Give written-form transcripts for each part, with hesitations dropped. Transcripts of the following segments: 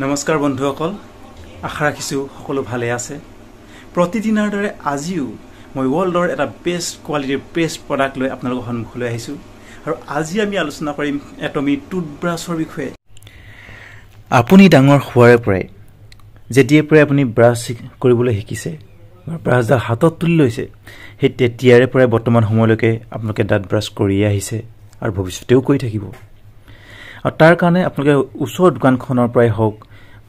নমস্কাৰ বন্ধুসকল আশা ৰাখিছোঁ সকলো ভালে আছে প্ৰতিদিনৰ দৰে আজিও মই ৱৰ্ল্ডৰ এটা বেষ্ট কোৱালিটিৰ পেষ্ট প্ৰডাক্ট লৈ আপোনালোকৰ সন্মুখলৈ আহিছোঁ আৰু আজি আমি আলোচনা কৰিম এটমি টুথব্ৰাছৰ বিষয়ে আপুনি ডাঙৰ হোৱাৰে পৰাই যেতিয়াৰ পৰাই আপুনি ব্ৰাছ কৰিবলৈ শিকিছে ব্ৰাছডাল হাতত তুলি লৈছে সেই তেতিয়াৰে পৰাই বৰ্তমান সময়লৈকে আপোনালোকে দাঁত ব্ৰাছ কৰি আহিছে আৰু ভৱিষ্যতেও কৰি থাকিব আৰু তাৰ কাৰণে আপোনালোকে ওচৰৰ দোকানখনৰ পৰাই হওক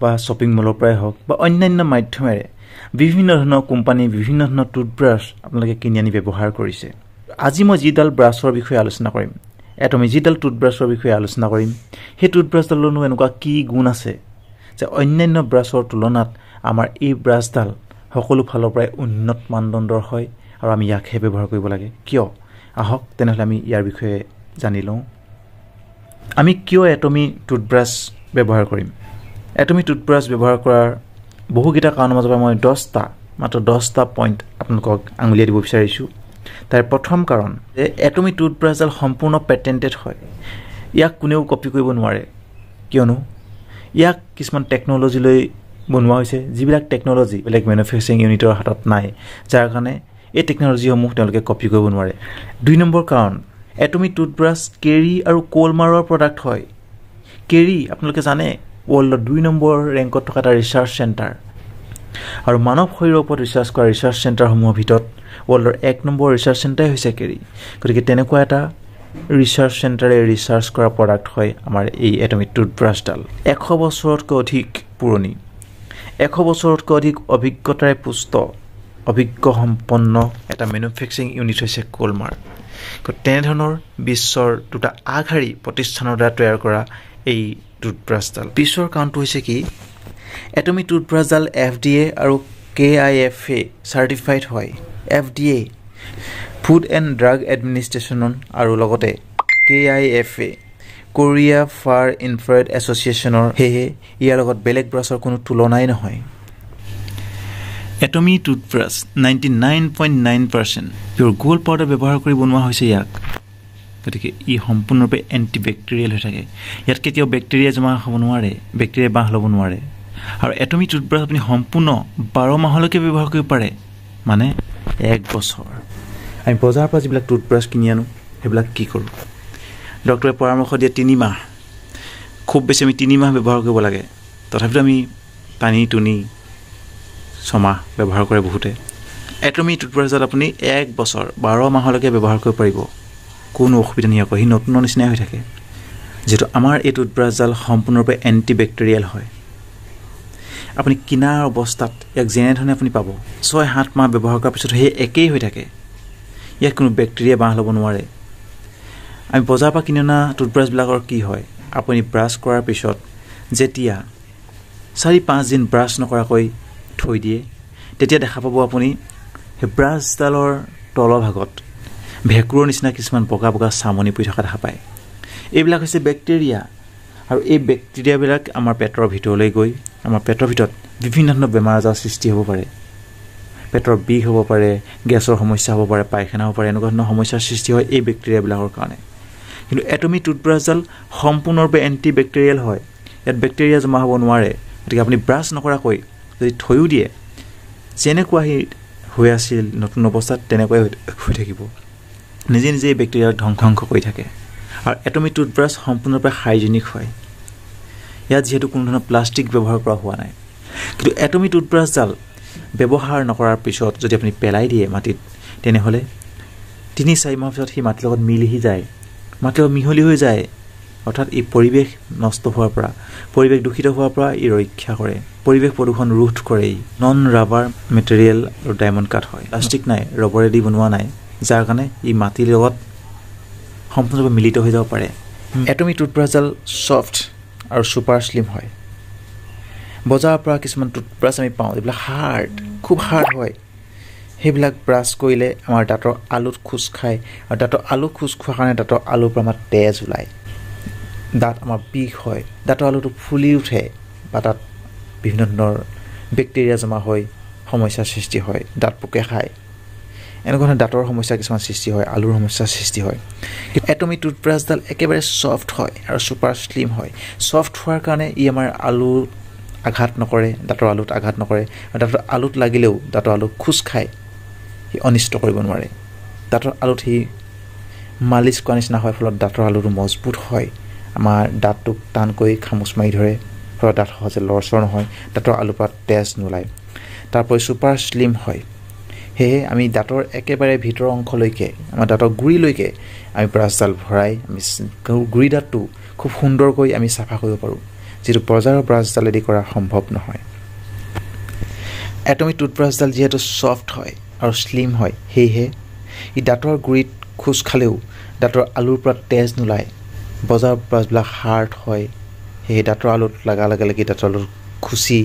বা শ্বপিং মলৰ পৰাই হওক বা অন্যান্য মাধ্যমেৰে বিভিন্ন ধৰণৰ কোম্পানী বিভিন্ন ধৰণৰ টুথব্ৰাছ আপোনালোকে কিনি আনি ব্যৱহাৰ কৰিছে আজি মই যিডাল ব্ৰাছৰ বিষয়ে আলোচনা কৰিম এটমি যিডাল টুথব্ৰাছৰ বিষয়ে আলোচনা কৰিম সেই টুথব্ৰাছডালৰনো এনেকুৱা কি গুণ আছে যে অন্যান্য ব্ৰাছৰ তুলনাত আমাৰ এই ব্ৰাছডাল সকলো ফালৰ পৰাই উন্নত মানদণ্ডৰ হয় আৰু আমি ইয়াকহে ব্যৱহাৰ কৰিব লাগে কিয় আহক তেনেহ'লে আমি ইয়াৰ বিষয়ে জানি লওঁ আমি কিয় এটমি টুথব্ৰাছ ব্যৱহাৰ কৰিম এটমি টুথব্ৰাছ ব্যৱহাৰ কৰাৰ বহুকেইটা কাৰণৰ মাজৰ পৰা মই মাত্ৰ 10টা পইণ্ট আপোনালোকক আঙুলিয়াই দিব বিচাৰিছোঁ তাৰ প্ৰথম কাৰণ যে এটমি টুথব্ৰাছডাল সম্পূৰ্ণ পেটেণ্টেড হয় ইয়াক কোনেও কপি কৰিব নোৱাৰে কিয়নো ইয়াক কিছুমান টেকন'লজি লৈ বনোৱা হৈছে যিবিলাক টেকন'লজি বেলেগ মেনুফেকচাৰিং ইউনিটৰ হাতত নাই যাৰ কাৰণে এই টেকন'লজিসমূহ তেওঁলোকে কপি কৰিব নোৱাৰে 2 নম্বৰ কাৰণ এটমি টুথব্ৰাছ কেৰি আৰু কোলমাৰৰ প্ৰডাক্ট হয় কেৰি আপোনালোকে জানে ৱৰ্ল্ডৰ 2 নম্বৰ ৰেংকত থকা এটা ৰিচাৰ্চ চেণ্টাৰ আৰু মানৱ শৰীৰৰ ওপৰত ৰিচাৰ্চ কৰা ৰিচাৰ্চ চেণ্টাৰসমূহৰ ভিতৰত ৱৰ্ল্ডৰ 1 নম্বৰ ৰিচাৰ্চ চেণ্টাৰে হৈছে কেৰি গতিকে তেনেকুৱা এটা ৰিচাৰ্চ চেণ্টাৰে ৰিচাৰ্চ কৰা প্ৰডাক্ট হয় আমাৰ এই এটমি টুথব্ৰাছডাল 100 বছৰতকৈ অধিক পুৰণি 100 বছৰতকৈ অধিক অভিজ্ঞতাৰে পুষ্ট অভিজ্ঞ সম্পন্ন এটা মেনুফেকচাৰিং ইউনিট হৈছে কোলমাৰ তেনেধৰণৰ বিশ্বৰ দুটা আগশাৰী প্ৰতিষ্ঠানৰ দ্বাৰা তৈয়াৰ কৰা এই টুথব্ৰাছডাল পিছৰ কাৰণটো হৈছে কি এটমি টুথব্ৰাছডাল FDA আৰু KIFA চাৰ্টিফাইড হয় FDA food and drug administration আৰু লগতে KIFA কোৰিয়া ফাৰ ইনফ্ৰাৰেড এছ'চিয়েশ্যনৰ সেয়ে ইয়াৰ লগত বেলেগ ব্ৰাছৰ কোনো তুলনাই নহয় এটমি টুথব্ৰাছ 99.9% পিয়ৰ গোল্ড পাউডাৰ ব্যৱহাৰ কৰি বনোৱা হৈছে ইয়াক গতিকে ই সম্পূৰ্ণৰূপে এণ্টিবেক্টেৰিয়েল হৈ থাকে ইয়াত কেতিয়াও বেক্টেৰিয়া জমা হ'ব নোৱাৰে বেক্টেৰিয়া বাহ ল'ব নোৱাৰে আৰু এটমি টুথব্ৰাছ আপুনি সম্পূৰ্ণ 12 মাহলৈকে ব্যৱহাৰ কৰিব পাৰে মানে 1 বছৰ আমি বজাৰৰ পৰা যিবিলাক টুথব্ৰাছ কিনি আনো সেইবিলাক কি কৰোঁ ডক্টৰে পৰামৰ্শ দিয়ে 3 মাহ খুব বেছি আমি 3 মাহ ব্যৱহাৰ কৰিব লাগে তথাপিতো আমি টানি টুনি 6 মাহ ব্যৱহাৰ কৰে বহুতে এটমি টুথব্ৰাছডাল আপুনি 1 বছৰ 12 মাহলৈকে ব্যৱহাৰ কৰিব পাৰিব কোনো অসুবিধা নোহোৱাকৈ সি নতুনৰ নিচিনাই হৈ থাকে যিহেতু আমাৰ এই টুথব্ৰাছডাল সম্পূৰ্ণৰূপে এণ্টিবেক্টেৰিয়েল হয় আপুনি কিনাৰ অৱস্থাত ইয়াক যেনেধৰণে আপুনি পাব 6-7 মাহ ব্যৱহাৰ কৰাৰ পিছত সেই একেই হৈ থাকে ইয়াত কোনো বেক্টেৰিয়া বাহ ল'ব নোৱাৰে আমি বজাৰৰ পৰা কিনি অনা টুথব্ৰাছবিলাকৰ কি হয় আপুনি ব্ৰাছ কৰাৰ পিছত যেতিয়া 4-5 দিন ব্ৰাছ নকৰাকৈ থৈ দিয়ে তেতিয়া দেখা পাব আপুনি সেই ব্ৰাছডালৰ তলৰ ভাগত ভেকুৰৰ নিচিনা কিছুমান বগা বগা চামনি পৰি থকা দেখা পায় এইবিলাক হৈছে বেক্টেৰিয়া আৰু এই বেক্টেৰিয়াবিলাক আমাৰ পেটৰ ভিতৰলৈ গৈ আমাৰ পেটৰ ভিতৰত বিভিন্ন ধৰণৰ বেমাৰ আজাৰ সৃষ্টি হ'ব পাৰে পেটৰ বিষ হ'ব পাৰে গেছৰ সমস্যা হ'ব পাৰে পায়খানা হ'ব পাৰে এনেকুৱা ধৰণৰ সমস্যাৰ সৃষ্টি হয় এই বেক্টেৰিয়াবিলাকৰ কাৰণে কিন্তু এটমি টুথব্ৰাছডাল সম্পূৰ্ণৰূপে এণ্টিবেক্টেৰিয়েল হয় ইয়াত বেক্টেৰিয়া জমা হ'ব নোৱাৰে গতিকে আপুনি ব্ৰাছ নকৰাকৈ যদি থৈও দিয়ে যেনেকুৱা হৈ আছিল নতুন অৱস্থাত তেনেকুৱাই হৈ থাকিব নিজে নিজে বেক্টেৰিয়া ধ্বংস কৰি থাকে আৰু এটমি টুথব্ৰাছ সম্পূৰ্ণৰূপে হাইজেনিক হয় ইয়াত যিহেতু কোনো ধৰণৰ প্লাষ্টিক ব্যৱহাৰ কৰা হোৱা নাই কিন্তু এটমি টুথব্ৰাছডাল ব্যৱহাৰ নকৰাৰ পিছত যদি আপুনি পেলাই দিয়ে মাটিত তেনেহ'লে 3-4 মাহৰ পিছত সি মাটিৰ লগত মিলি যায় মাটিৰ লগত মিহলি হৈ যায় অৰ্থাৎ ই পৰিৱেশ নষ্ট হোৱাৰ পৰা পৰিৱেশ দূষিত হোৱাৰ পৰা ই ৰক্ষা কৰে পৰিৱেশ প্ৰদূষণ ৰোধ কৰে নন ৰাবাৰ মেটেৰিয়েল আৰু ডায়মণ্ড কাট হয় প্লাষ্টিক নাই ৰবৰেদি বনোৱা নাই যাৰ কাৰণে ই মাটিৰ লগত সম্পূৰ্ণৰূপে মিলিত হৈ যাব পাৰে এটমি টুথব্ৰাছডাল ছফ্ট আৰু ছুপাৰ স্লিম হয় বজাৰৰ পৰা কিছুমান টুথব্ৰাছ আমি পাওঁ এইবিলাক খুব হাৰ্ড হয় সেইবিলাক ব্ৰাছ কৰিলে আমাৰ দাঁতৰ আলুত খোজ খায় আৰু দাঁতৰ আলু খোজ খোৱাৰ কাৰণে দাঁতৰ আলুৰ পৰা আমাৰ তেজ ওলায় দাঁত আমাৰ বিষ হয় দাঁতৰ আলুটো ফুলি উঠে বা তাত বিভিন্ন ধৰণৰ বেক্টেৰিয়া জমা হৈ সমস্যাৰ সৃষ্টি হয় দাঁত পোকে খায় এনেকুৱা ধৰণৰ দাঁতৰ সমস্যা কিছুমান সৃষ্টি হয় আলুৰ সমস্যাৰ সৃষ্টি হয় এটমি টুথব্ৰাছডাল একেবাৰে ছফ্ট হয় আৰু ছুপাৰ স্লিম হয় ছফ্ট হোৱাৰ কাৰণে ই আমাৰ আলু আঘাত নকৰে, দাঁতৰ আলুত আঘাত নকৰে, আৰু দাঁতৰ আলুত লাগিলেও দাঁতৰ আলু খোজ খায়, সি অনিষ্ট কৰিব নোৱাৰে। দাঁতৰ আলুত সি মালিচ কৰা নিচিনা হয়, ফলত দাঁতৰ আলুটো মজবুত হয়, আমাৰ দাঁতটোক টানকৈ খামুচ মাৰি ধৰে, ফলত দাঁত সহজে লৰচৰ নহয়, দাঁতৰ আলুৰ পৰা তেজ নোলায়। তাৰোপৰি ছুপাৰ শ্লিম হয়। সেয়ে আমি দাঁতৰ একেবাৰে ভিতৰৰ অংশলৈকে, আমাৰ দাঁতৰ গুৰিলৈকে আমি ব্ৰাছডাল ভৰাই আমি গুৰি দাঁতটো খুব সুন্দৰকৈ আমি চাফা কৰিব পাৰোঁ, যিটো বজাৰৰ ব্ৰাছডালেদি কৰা সম্ভৱ নহয়। এটমিক টুথব্ৰাছডাল যিহেতু ছফ্ট হয় আৰু শ্লিম হয়, সেয়েহে ই দাঁতৰ গুৰিত খোজ খালেও দাঁতৰ আলুৰ পৰা তেজ নোলায়। বজাৰৰ ব্ৰাছবিলাক হাৰ্ড হয়, সেয়ে দাঁতৰ আলুত লগাৰ লগে লগে দাঁতৰ আলুত খুচি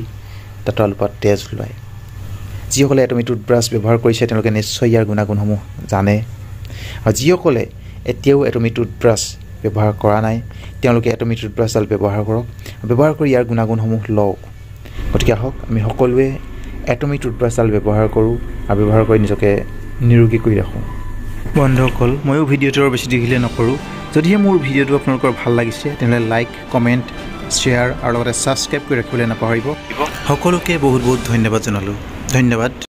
দাঁতৰ আলুৰ পৰা তেজ ওলায়। যিসকলে এটমিক টুথব্ৰাছ ব্যৱহাৰ কৰিছে তেওঁলোকে নিশ্চয় ইয়াৰ গুণাগুণসমূহ জানে, আৰু যিসকলে এতিয়াও এটমিক টুথব্ৰাছ ব্যৱহাৰ কৰা নাই তেওঁলোকে এটমিক টুথব্ৰাছডাল ব্যৱহাৰ কৰক, ব্যৱহাৰ কৰি ইয়াৰ গুণাগুণসমূহ লওক। গতিকে আহক আমি সকলোৱে এটমিক টুথব্ৰাছডাল ব্যৱহাৰ কৰোঁ আৰু ব্যৱহাৰ কৰি নিজকে নিৰোগী কৰি ৰাখোঁ। বন্ধুসকল, ময়ো ভিডিঅ'টো বেছি দীঘলীয়া নকৰোঁ। যদিহে মোৰ ভিডিঅ'টো আপোনালোকৰ ভাল লাগিছে তেনেহ'লে লাইক, কমেণ্ট, শ্বেয়াৰ আৰু লগতে ছাবস্ক্ৰাইব কৰি ৰাখিবলৈ নাপাহৰিব। সকলোকে বহুত বহুত ধন্যবাদ জনালোঁ। ধন্যবাদ।